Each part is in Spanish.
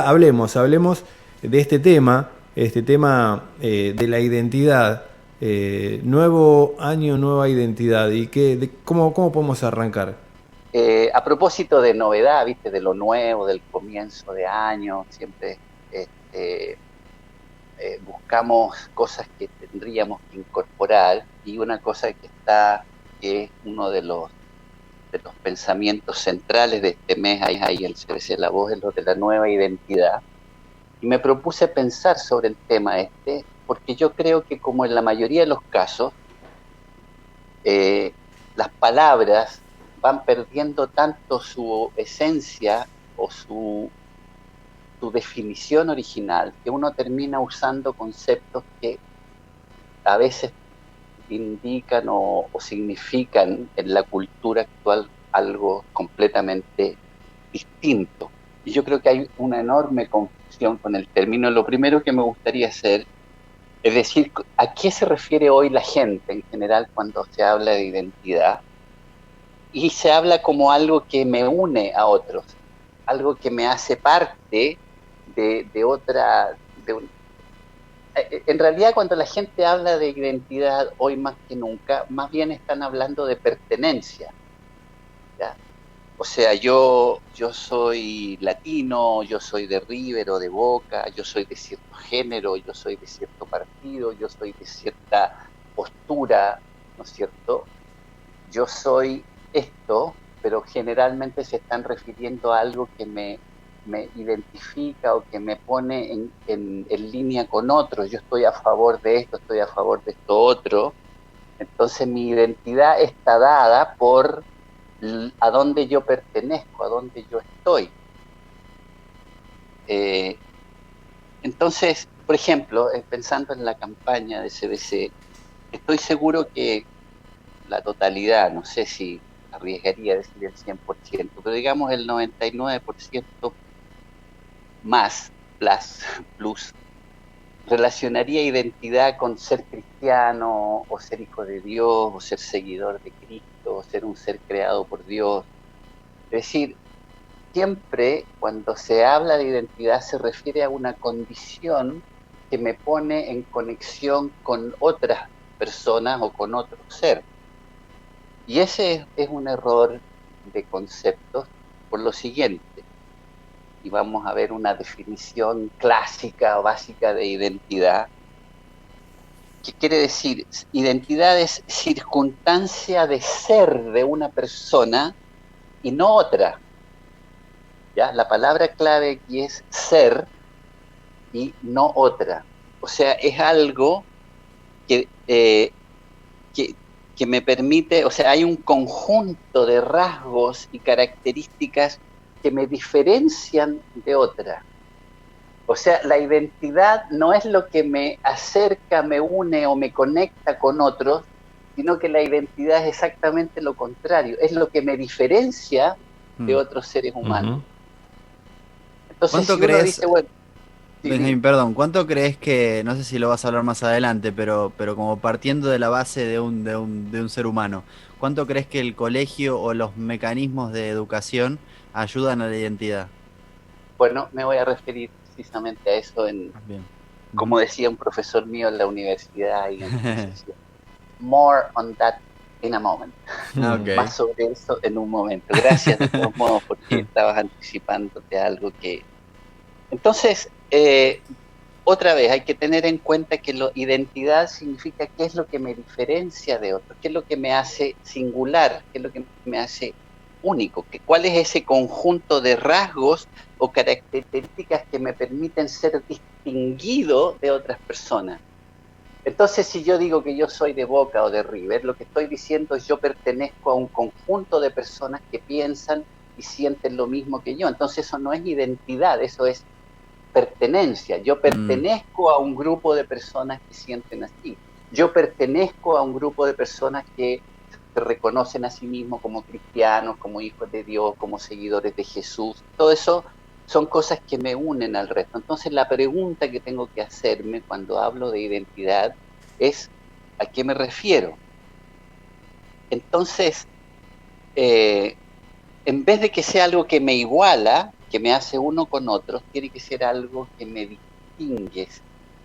Hablemos de este tema de la identidad. Nuevo año, nueva identidad. ¿Y cómo podemos arrancar? A propósito de novedad, viste, de lo nuevo, del comienzo de año, siempre este, buscamos cosas que tendríamos que incorporar y una cosa que es uno de los pensamientos centrales de este mes, ahí el CBC La Voz, es lo de la nueva identidad. Y me propuse pensar sobre el tema porque yo creo que como en la mayoría de los casos, eh, las palabras van perdiendo tanto su esencia o su definición original, que uno termina usando conceptos que a veces indican o significan en la cultura actual algo completamente distinto. Y yo creo que hay una enorme confusión con el término. Lo primero que me gustaría hacer es decir, ¿a qué se refiere hoy la gente en general cuando se habla de identidad? Y se habla como algo que me une a otros, algo que me hace parte de otra... En realidad, cuando la gente habla de identidad hoy más que nunca, más bien están hablando de pertenencia, ¿ya? O sea, yo soy latino, yo soy de River o de Boca, yo soy de cierto género, yo soy de cierto partido, yo soy de cierta postura, ¿no es cierto? Yo soy esto, pero generalmente se están refiriendo a algo que me identifica o que me pone en línea con otros. Yo estoy a favor de esto, estoy a favor de esto otro. Entonces mi identidad está dada por a dónde yo pertenezco, a dónde yo estoy. Eh, entonces, por ejemplo, pensando en la campaña de CBC, estoy seguro que la totalidad, no sé si arriesgaría a decir el 100%, pero digamos el 99% más, plus, relacionaría identidad con ser cristiano, o ser hijo de Dios, o ser seguidor de Cristo, o ser un ser creado por Dios. Es decir, siempre cuando se habla de identidad se refiere a una condición que me pone en conexión con otras personas o con otro ser. Y ese es un error de conceptos por lo siguiente, y vamos a ver una definición clásica o básica de identidad, que quiere decir, identidad es circunstancia de ser de una persona y no otra, ¿ya? La palabra clave aquí es ser y no otra. O sea, es algo que, que, que me permite, o sea, hay un conjunto de rasgos y características que me diferencian de otra. O sea, la identidad no es lo que me acerca, me une o me conecta con otros, sino que la identidad es exactamente lo contrario, es lo que me diferencia de Mm. otros seres humanos. Ujú. Entonces, ¿Cuánto si uno crees, dice, bueno, sí, Benjamín, dime. perdón, cuánto crees que, no sé si lo vas a hablar más adelante, pero como partiendo de la base de un ser humano, ¿cuánto crees que el colegio o los mecanismos de educación ayudan a la identidad? Bueno, me voy a referir precisamente a eso Bien. Ujú. como decía un profesor mío en la universidad y en Concepción. More on that in a moment. Ah, ok. Más sobre eso en un momento. Gracias de todos modos porque estabas anticipándote a algo que... Entonces, otra vez, hay que tener en cuenta que identidad significa qué es lo que me diferencia de otros, qué es lo que me hace singular, qué es lo que me hace único, cuál es ese conjunto de rasgos o características que me permiten ser distinguido de otras personas. Entonces, si yo digo que yo soy de Boca o de River, lo que estoy diciendo es yo pertenezco a un conjunto de personas que piensan y sienten lo mismo que yo. Entonces, eso no es identidad, eso es pertenencia. Yo Mm, pertenezco a un grupo de personas que sienten así. Yo pertenezco a un grupo de personas que se reconocen a sí mismos como cristianos, como hijos de Dios, como seguidores de Jesús. Todo eso son cosas que me unen al resto. Entonces la pregunta que tengo que hacerme cuando hablo de identidad es ¿a qué me refiero? Entonces, eh, en vez de que sea algo que me iguala, que me hace uno con otros tiene que ser algo que me distingue,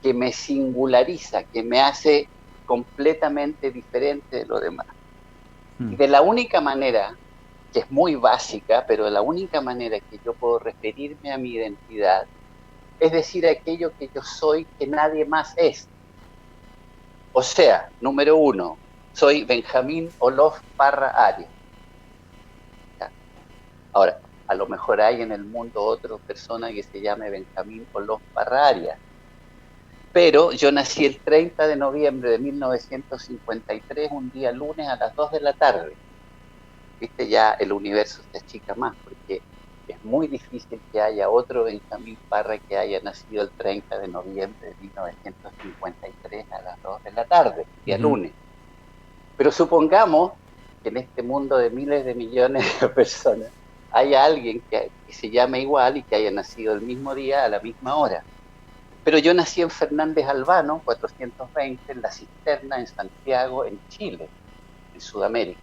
que me singulariza, que me hace completamente diferente de lo demás. Y de la única manera, que es muy básica, pero de la única manera que yo puedo referirme a mi identidad, es decir, aquello que yo soy que nadie más es. O sea, número 1, soy Benjamín Olof Parra Arias. Ahora, a lo mejor hay en el mundo otra persona que se llame Benjamín Olof Parra Arias. Pero yo nací el 30 de noviembre de 1953, un día lunes a las 2 de la tarde. Viste, ya el universo se achica más, porque es muy difícil que haya otro Benjamín Parra que haya nacido el 30 de noviembre de 1953 a las 2 de la tarde, día lunes. Pero supongamos que en este mundo de miles de millones de personas haya alguien que se llame igual y que haya nacido el mismo día a la misma hora. Pero yo nací en Fernández Albano, 420, en La Cisterna, en Santiago, en Chile, en Sudamérica.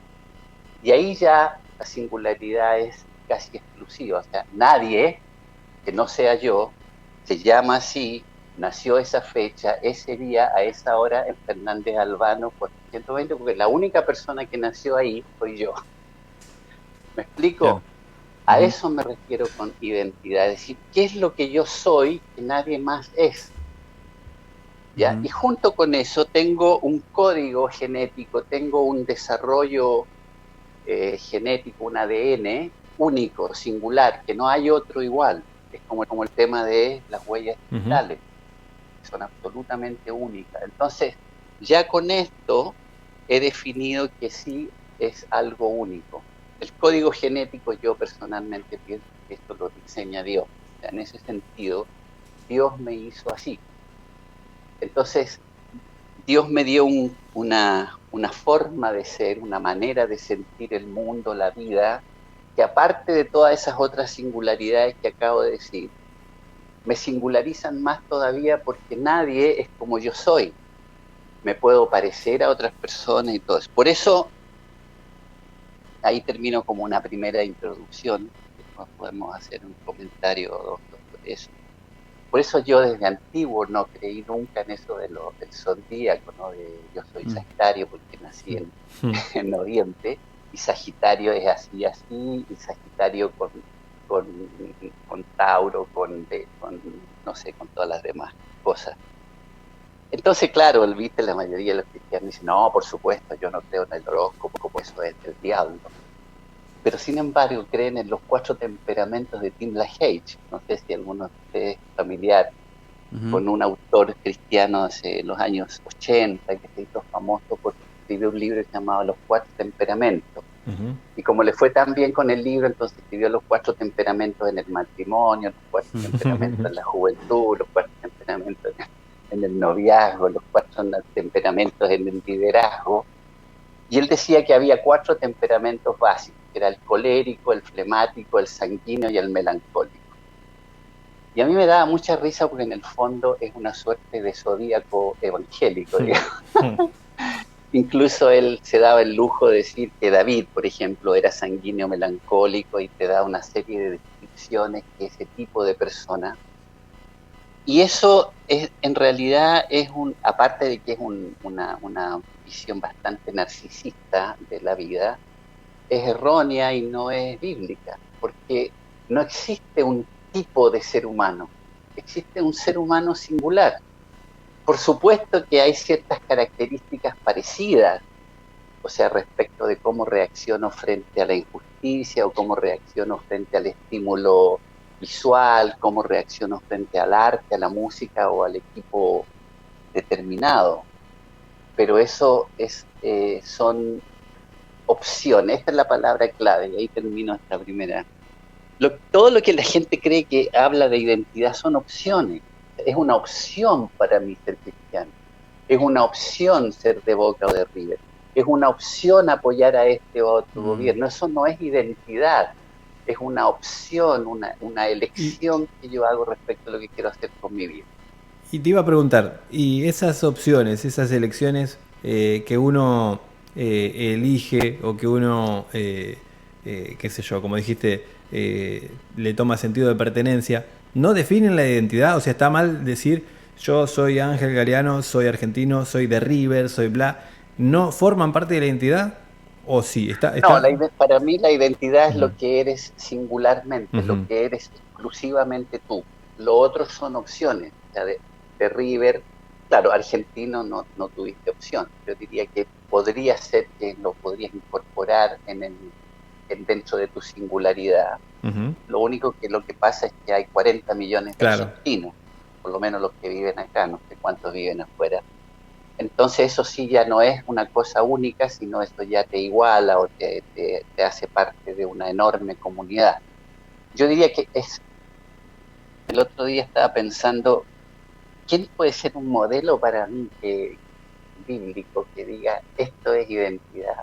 Y ahí ya la singularidad es casi exclusiva. O sea, nadie que no sea yo se llama así, nació esa fecha, ese día, a esa hora, en Fernández Albano, 420, porque la única persona que nació ahí soy yo. ¿Me explico? Claro. A eso me refiero con identidad, es decir, ¿qué es lo que yo soy que nadie más es? ¿Ya? Y junto con eso tengo un código genético, tengo un desarrollo genético, un ADN único, singular, que no hay otro igual. Es como el tema de las huellas digitales, que son absolutamente únicas. Entonces, ya con esto he definido que sí es algo único. El código genético, yo personalmente pienso que esto lo diseña Dios. O sea, en ese sentido, Dios me hizo así. Entonces, Dios me dio una forma de ser, una manera de sentir el mundo, la vida, que aparte de todas esas otras singularidades que acabo de decir, me singularizan más todavía porque nadie es como yo soy. Me puedo parecer a otras personas y todo eso. Por eso, ahí termino como una primera introducción, después podemos hacer un comentario o dos sobre eso. Por eso yo desde antiguo no creí nunca en eso del zodíaco, ¿no? Yo soy Sagitario porque nací en noviembre, y Sagitario es así, y Sagitario con Tauro, con no sé, con todas las demás cosas. Entonces, claro, viste, la mayoría de los cristianos dicen, no, por supuesto, yo no creo en el horóscopo, como eso es del diablo. Pero sin embargo creen en los 4 temperamentos de Tim LaHaye. No sé si alguno de ustedes es familiar con un autor cristiano de los años 80 que se hizo famoso porque escribió un libro que se llamaba Los 4 temperamentos. Y como le fue tan bien con el libro, entonces escribió los 4 temperamentos en el matrimonio, los 4 temperamentos en la juventud, los 4 temperamentos en el noviazgo, los 4 temperamentos en el liderazgo. Y él decía que había 4 temperamentos básicos, que era el colérico, el flemático, el sanguíneo y el melancólico. Y a mí me daba mucha risa porque en el fondo es una suerte de zodíaco evangélico, digamos. Incluso él se daba el lujo de decir que David, por ejemplo, era sanguíneo melancólico y te da una serie de descripciones que ese tipo de persona. Y eso es, en realidad es aparte de que es una visión bastante narcisista de la vida, es errónea y no es bíblica, porque no existe un tipo de ser humano, existe un ser humano singular. Por supuesto que hay ciertas características parecidas, o sea, respecto de cómo reacciono frente a la injusticia o cómo reacciono frente al estímulo visual, cómo reacciono frente al arte, a la música o al equipo determinado. Pero eso son opciones, esta es la palabra clave, y ahí termino esta primera. Todo lo que la gente cree que habla de identidad son opciones. Es una opción para mí ser cristiano, es una opción ser de Boca o de River, es una opción apoyar a este o otro gobierno. Eso no es identidad, es una opción, una elección que yo hago respecto a lo que quiero hacer con mi vida. Y te iba a preguntar, y esas opciones, esas elecciones que uno elige o que uno, qué sé yo, como dijiste, le toma sentido de pertenencia, no definen la identidad. O sea, está mal decir yo soy Ángel Galeano, soy argentino, soy de River, soy bla. ¿No forman parte de la identidad? ¿O sí? No, Está... para mí la identidad es Ujú, lo que eres singularmente, lo ujú, que eres exclusivamente tú. Lo otro son opciones. O sea, de River, claro, argentino no tuviste opción. Yo diría que podría ser que lo podrías incorporar dentro de tu singularidad. ujú. Lo que pasa es que hay 40 millones de Claro. argentinos, por lo menos los que viven acá, no sé cuántos viven afuera. Entonces eso sí ya no es una cosa única, sino eso ya te iguala o te hace parte de una enorme comunidad. Yo diría que el otro día estaba pensando, ¿quién puede ser un modelo para mí bíblico que diga esto es identidad?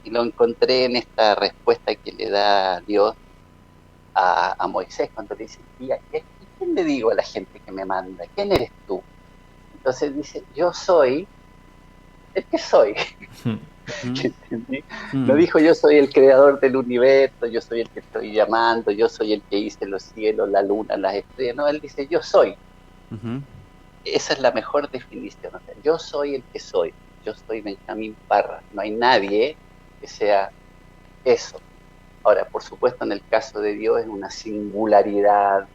Y lo encontré en esta respuesta que le da Dios a Moisés cuando le dice, ¿y quién le digo a la gente que me manda? ¿Quién eres tú? Entonces dice, yo soy el que soy. Ujú. ¿Entendí? No Mm. dijo yo soy el creador del universo, yo soy el que estoy llamando, yo soy el que hice los cielos, la luna, las estrellas. No, él dice yo soy. Ujú. Esa es la mejor definición. O sea, yo soy el que soy. Yo soy Benjamín Parra. No hay nadie que sea eso. Ahora, por supuesto, en el caso de Dios es una singularidad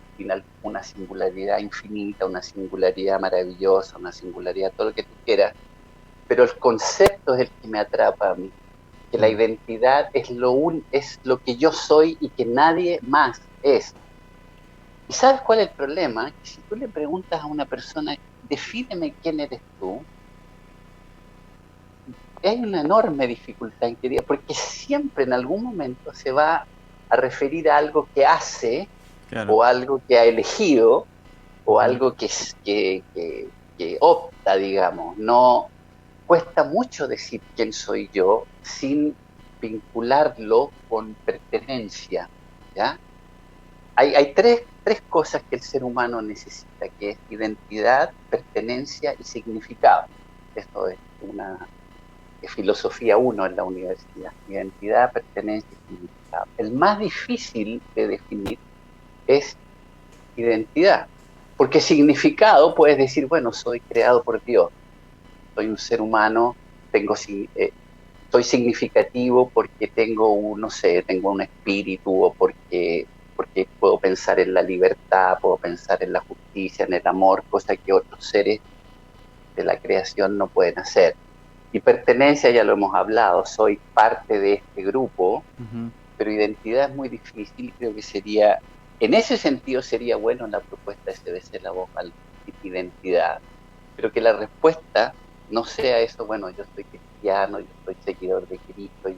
infinita, una singularidad maravillosa, una singularidad, todo lo que tú quieras, pero el concepto es el que me atrapa a mí, que la Mm. identidad es lo que yo soy y que nadie más es. ¿Y sabes cuál es el problema? Que si tú le preguntas a una persona, defíneme quién eres tú, hay una enorme dificultad en que diga, porque siempre en algún momento se va a referir a algo que hace Claro. o algo que ha elegido o Ujú. algo que opta, digamos. No cuesta mucho decir quién soy yo sin vincularlo con pertenencia, ¿ya? Hay tres cosas que el ser humano necesita, que es identidad, pertenencia y significado. Esto es una filosofía 1 en la universidad. Identidad, pertenencia y significado. El más difícil de definir es identidad, porque significado puedes decir, bueno, soy creado por Dios, soy un ser humano, soy significativo porque tengo no sé, tengo un espíritu o porque puedo pensar en la libertad, puedo pensar en la justicia, en el amor, cosa que otros seres de la creación no pueden hacer. Y pertenencia ya lo hemos hablado, soy parte de este grupo, Ujú. pero identidad es muy difícil, creo que en ese sentido sería bueno la propuesta de CBC La Voz al identidad, pero que la respuesta no sea eso, bueno, yo soy cristiano, yo soy seguidor de Cristo,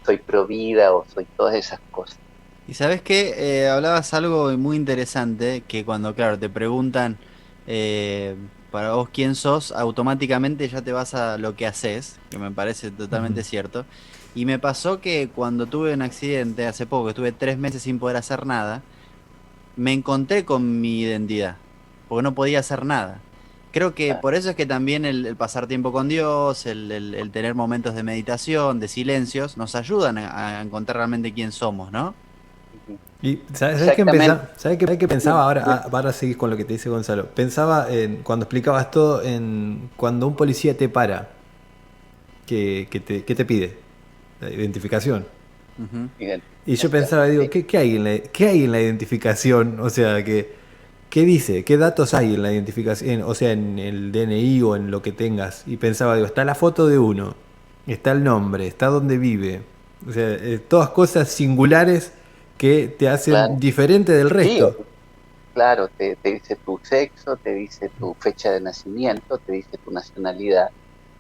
soy pro vida o soy todas esas cosas. Y sabes qué, hablabas algo muy interesante, que cuando, claro, te preguntan eh, para vos quién sos, automáticamente ya te vas a lo que haces, que me parece totalmente Ujú. cierto. Y me pasó que cuando tuve un accidente hace poco, que estuve 3 meses sin poder hacer nada, me encontré con mi identidad, porque no podía hacer nada. Creo que Ah, por eso es que también el pasar tiempo con Dios, el tener momentos de meditación, de silencios, nos ayudan a encontrar realmente quién somos, ¿no? ujú. Y ¿sabes qué Exactamente. qué pensaba? Dime, Ahora, dime. ahora seguís con lo que te dice Gonzalo. Pensaba cuando explicabas todo en cuando un policía te para, ¿qué te pide? La identificación. Ujú. Y yo Identificación, pensaba, digo, sí. ¿qué hay en la identificación? O sea, ¿qué dice? ¿Qué datos hay en la identificación? O sea, en el DNI o en lo que tengas. Y pensaba, digo, está la foto de uno, está el nombre, está donde vive. O sea, todas cosas singulares que te hacen Claro. diferente del Sí, resto. claro, te dice tu sexo, te dice tu fecha de nacimiento, te dice tu nacionalidad.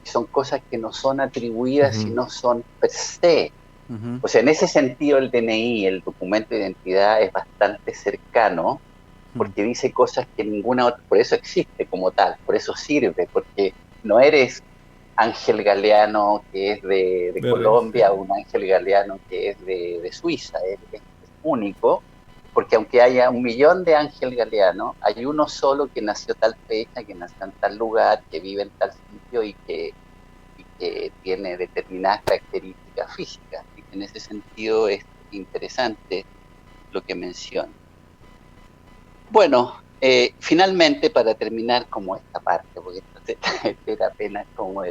Y son cosas que no son atribuidas y Ujú, no son per se. Ujú. O sea, en ese sentido el DNI, el documento de identidad, es bastante cercano Mm. porque dice cosas que ninguna otra, por eso existe como tal, por eso sirve, porque no eres Ángel Galeano que es de sí. Colombia o un Ángel Galeano que es de Suiza, es único, porque aunque haya 1 millón de Ángel Galeano, hay uno solo que nació tal fecha, que nació en tal lugar, que vive en tal sitio y que tiene determinadas características físicas. Y en ese sentido interesante lo que menciona. Bueno, finalmente, para terminar como esta parte, porque esto era apenas como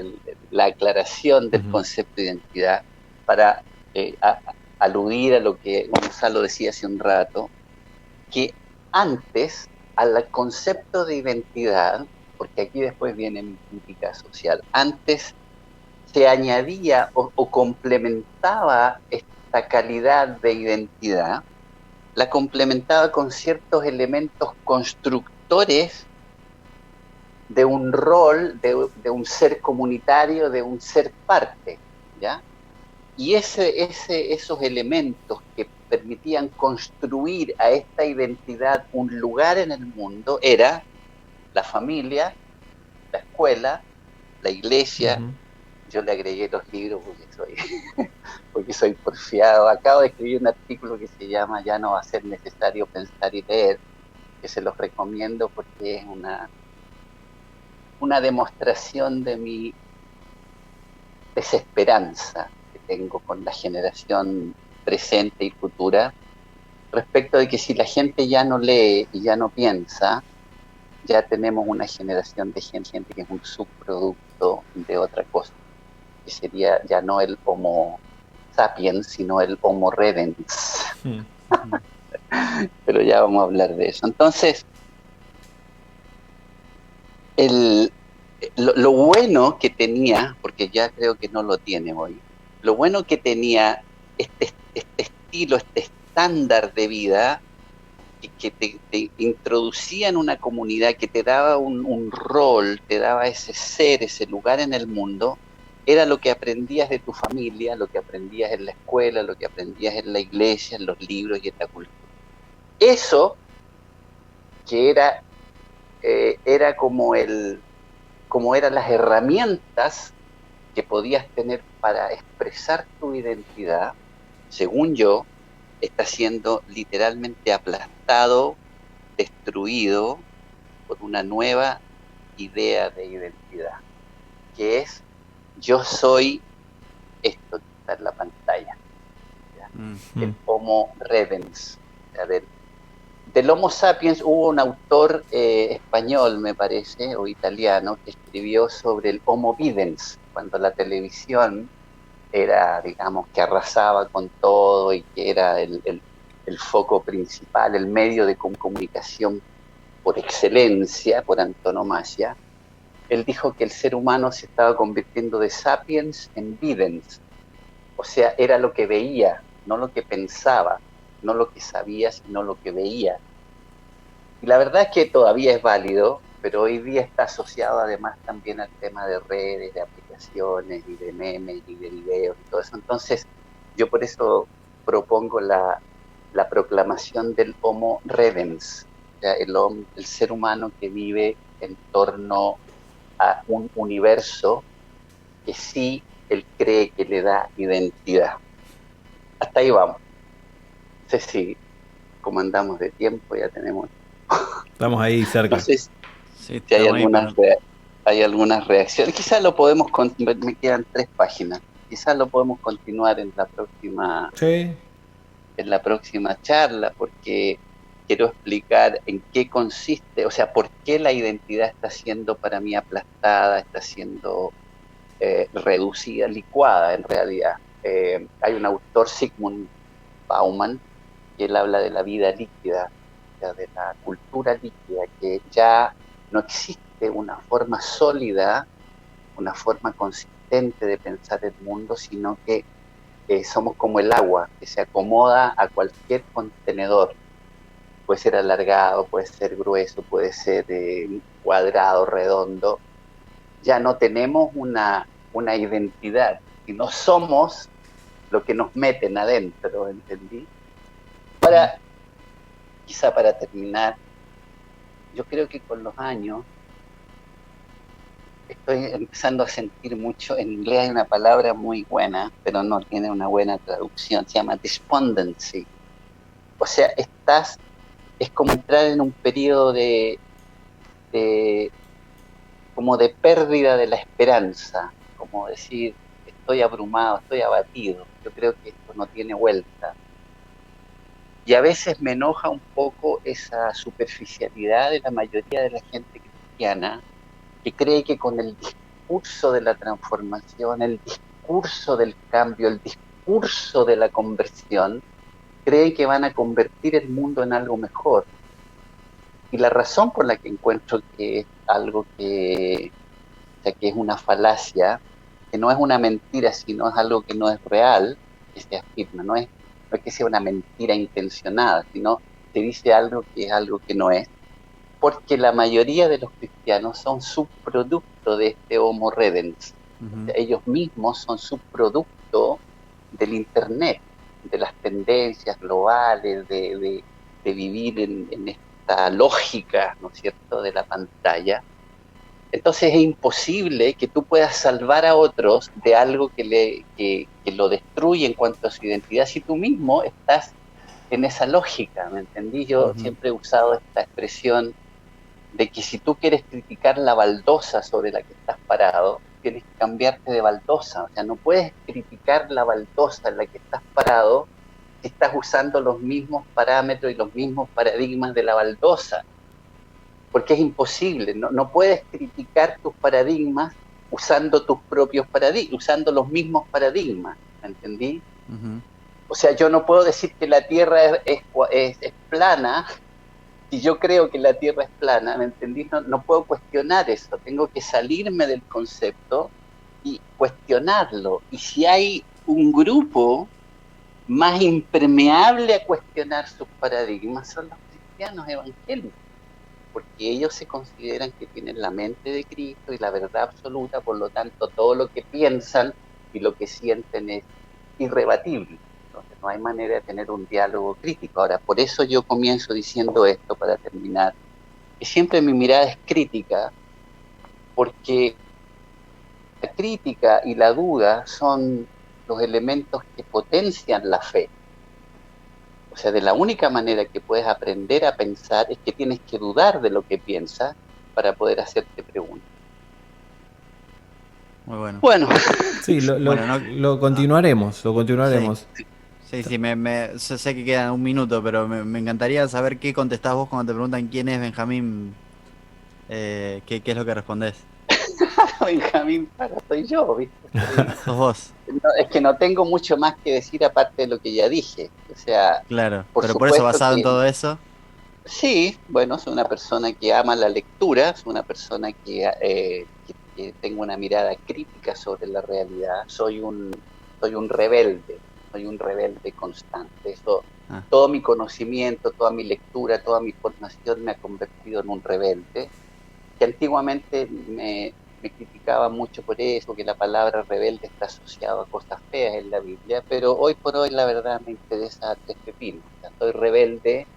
la aclaración del concepto de identidad, para aludir a lo que Gonzalo decía hace un rato, que antes al concepto de identidad, porque aquí después viene mi crítica social, antes se añadía o complementaba esta calidad de identidad, la complementaba con ciertos elementos constructores de un rol, de un ser comunitario, de un ser parte, ¿ya? Y esos elementos que permitían construir a esta identidad un lugar en el mundo era la familia, la escuela, la iglesia. Yo le agregué los libros porque soy porfiado. Acabo de escribir un artículo que se llama Ya no va a ser necesario pensar y leer, que se los recomiendo porque es una demostración de mi desesperanza que tengo con la generación presente y futura, respecto de que si la gente ya no lee y ya no piensa, ya tenemos una generación de gente que es un subproducto de otra cosa, que sería ya no el Homo sapiens, sino el Homo redens. Pero ya vamos a hablar de eso. Entonces, lo bueno que tenía, porque ya creo que no lo tiene hoy, lo bueno que tenía este estilo, este estándar de vida, que te introducía en una comunidad, que te daba un rol, te daba ese ser, ese lugar en el mundo, era lo que aprendías de tu familia, lo que aprendías en la escuela, lo que aprendías en la iglesia, en los libros y en la cultura. Eso que era como eran las herramientas que podías tener para expresar tu identidad, según yo, está siendo literalmente aplastado, destruido por una nueva idea de identidad, que es yo soy esto que está en la pantalla, el Homo redens. Del Homo sapiens hubo un autor español, me parece, o italiano, que escribió sobre el Homo videns, cuando la televisión era, digamos, que arrasaba con todo y que era el foco principal, el medio de comunicación por excelencia, por antonomasia. Él dijo que el ser humano se estaba convirtiendo de sapiens en videns, o sea, era lo que veía, no lo que pensaba, no lo que sabía, sino lo que veía. Y la verdad es que todavía es válido, pero hoy día está asociado además también al tema de redes, de aplicaciones y de memes y de videos y todo eso. Entonces, yo por eso propongo la proclamación del Homo redens, o sea, el ser humano que vive en torno a un universo que sí él cree que le da identidad. Hasta ahí vamos. No sé si, como andamos de tiempo, ya tenemos... Estamos ahí cerca. No sé si hay algunas reacciones. Quizás lo podemos... Me quedan 3 páginas. Quizás lo podemos continuar en la próxima... Sí. En la próxima charla, porque quiero explicar en qué consiste, o sea, por qué la identidad está siendo para mí aplastada, está siendo reducida, licuada en realidad. Hay un autor, Zygmunt Bauman, que él habla de la vida líquida, o sea, de la cultura líquida, que ya no existe una forma sólida, una forma consistente de pensar el mundo, sino que somos como el agua, que se acomoda a cualquier contenedor. Puede ser alargado, puede ser grueso, puede ser cuadrado, redondo. Ya no tenemos una identidad, sino somos lo que nos meten adentro, ¿entendí? Quizá para terminar, yo creo que con los años estoy empezando a sentir mucho, en inglés hay una palabra muy buena, pero no tiene una buena traducción, se llama despondency. O sea, es como entrar en un periodo como de pérdida de la esperanza, como decir, estoy abrumado, estoy abatido, yo creo que esto no tiene vuelta. Y a veces me enoja un poco esa superficialidad de la mayoría de la gente cristiana que cree que con el discurso de la transformación, el discurso del cambio, el discurso de la conversión, creen que van a convertir el mundo en algo mejor. Y la razón por la que encuentro que es algo que, o sea, que es una falacia, que no es una mentira, sino es algo que no es real, que se afirma, no es que sea una mentira intencionada, sino se dice algo que es algo que no es, porque la mayoría de los cristianos son subproducto de este Homo Redens. O sea, ellos mismos son subproducto del Internet, de las tendencias globales, de vivir en esta lógica, ¿no es cierto?, de la pantalla. Entonces es imposible que tú puedas salvar a otros de algo que lo destruye en cuanto a su identidad si tú mismo estás en esa lógica, ¿me entendí? Yo siempre he usado esta expresión de que si tú quieres criticar la baldosa sobre la que estás parado, tienes que cambiarte de baldosa. O sea, no puedes criticar la baldosa en la que estás parado si estás usando los mismos parámetros y los mismos paradigmas de la baldosa. Porque es imposible, no puedes criticar tus paradigmas usando tus propios paradigmas, usando los mismos paradigmas, ¿me entendí? O sea, yo no puedo decir que la Tierra es plana, si yo creo que la Tierra es plana, ¿me entendí? No puedo cuestionar eso, tengo que salirme del concepto y cuestionarlo. Y si hay un grupo más impermeable a cuestionar sus paradigmas, son los cristianos evangélicos, porque ellos se consideran que tienen la mente de Cristo y la verdad absoluta, por lo tanto todo lo que piensan y lo que sienten es irrebatible. Entonces no hay manera de tener un diálogo crítico. Ahora, por eso yo comienzo diciendo esto, para terminar, que siempre mi mirada es crítica, porque la crítica y la duda son los elementos que potencian la fe. O sea, de la única manera que puedes aprender a pensar es que tienes que dudar de lo que piensas para poder hacerte preguntas. Muy bueno. Bueno. Sí, lo continuaremos. Sí, sé que queda un minuto, pero me encantaría saber qué contestás vos cuando te preguntan quién es Benjamín, qué es lo que respondés. Benjamín Parra soy yo, ¿viste? Sos vos. No, es que no tengo mucho más que decir aparte de lo que ya dije. O sea, claro, pero por eso, basado en todo eso. Sí, bueno, soy una persona que ama la lectura, soy una persona que tengo una mirada crítica sobre la realidad, soy un rebelde constante. Eso, todo mi conocimiento, toda mi lectura, toda mi formación me ha convertido en un rebelde, que antiguamente me criticaba mucho por eso, que la palabra rebelde está asociada a cosas feas en la Biblia, pero hoy por hoy la verdad me interesa tres pepinos. O sea, soy rebelde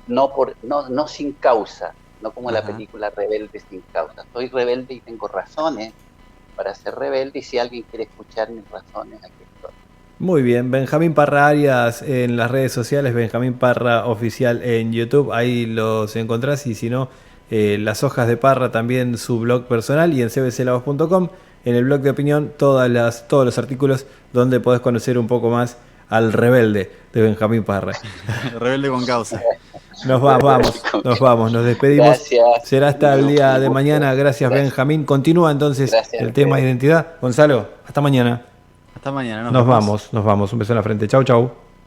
no sin causa, no como la película Rebelde sin causa. Soy rebelde y tengo razones para ser rebelde, y si alguien quiere escuchar mis razones, aquí estoy. Muy bien, Benjamín Parra Arias en las redes sociales, Benjamín Parra Oficial en YouTube, ahí los encontrás, y si no, Las Hojas de Parra, también su blog personal, y en cbclavos.com, en el blog de opinión, todos los artículos donde podés conocer un poco más al rebelde de Benjamín Parra. Rebelde con causa. Nos vamos, nos despedimos. Gracias. Será hasta el día de mañana. Gracias, Benjamín. Continúa entonces el tema de identidad. Gonzalo, hasta mañana. Hasta mañana. Nos vamos. Un beso en la frente. Chau, chau.